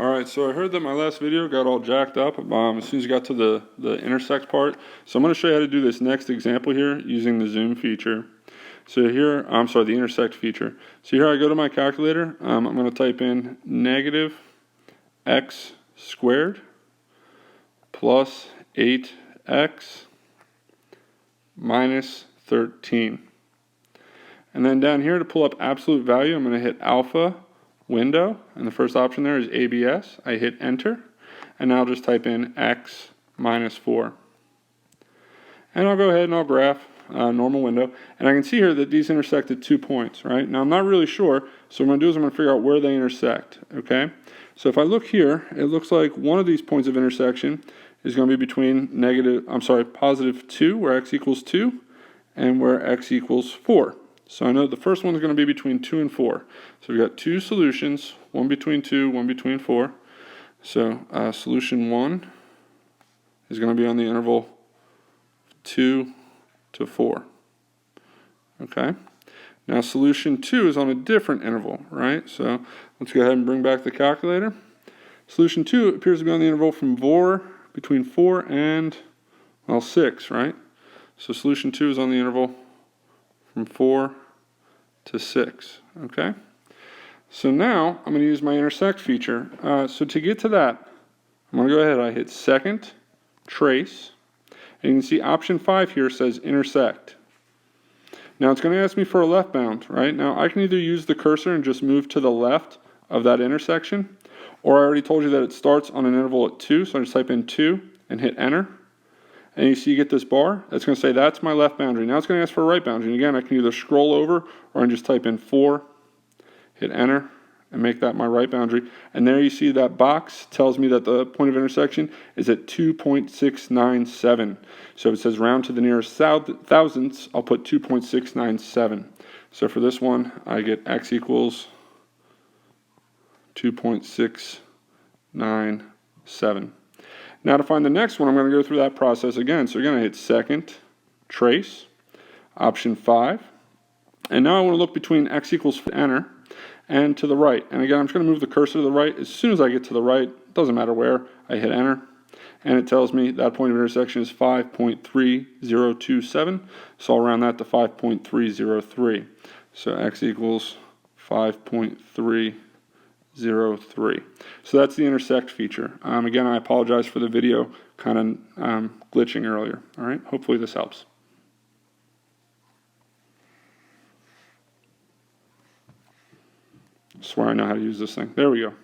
Alright, so I heard that my last video got all jacked up as soon as you got to the intersect part. So I'm going to show you how to do this next example here using the zoom feature. So here, the intersect feature. So here I go to my calculator. I'm going to type in negative x squared plus 8x minus 13. And then down here to pull up absolute value, I'm going to hit alpha window, and the first option there is ABS. I hit enter, and now I'll just type in x minus 4. And I'll go ahead and I'll graph normal window, and I can see here that these intersect at 2 points, right? Now I'm not really sure, so what I'm going to do is I'm going to figure out where they intersect, okay? So if I look here, it looks like one of these points of intersection is going to be between positive 2, where x equals 2, and where x equals 4. So I know the first one is going to be between 2 and 4. So we've got two solutions, one between 2, one between 4. So solution 1 is going to be on the interval 2 to 4. Okay. Now solution 2 is on a different interval, right? So let's go ahead and bring back the calculator. Solution 2 appears to be on the interval from between 4 and, 6, right? So solution 2 is on the interval from 4 to 6, okay? So now I'm going to use my intersect feature. So to get to that, I'm going to go ahead, I hit second, trace, and you can see option 5 here says intersect. Now it's going to ask me for a left bound, right? Now I can either use the cursor and just move to the left of that intersection, or I already told you that it starts on an interval at 2, so I just type in 2 and hit enter. And you see you get this bar, that's going to say that's my left boundary. Now it's going to ask for a right boundary. And again, I can either scroll over or I can just type in 4, hit enter, and make that my right boundary. And there you see that box tells me that the point of intersection is at 2.697. So if it says round to the nearest thousandths, I'll put 2.697. So for this one, I get x equals 2.697. Now to find the next one, I'm going to go through that process again. So again, I hit second, trace, option 5. And now I want to look between x equals enter and to the right. And again, I'm just going to move the cursor to the right. As soon as I get to the right, doesn't matter where, I hit enter. And it tells me that point of intersection is 5.3027. So I'll round that to 5.303. So x equals 5.303. So that's the intersect feature. Again, I apologize for the video kind of glitching earlier. All right, hopefully this helps. I swear I know how to use this thing. There we go.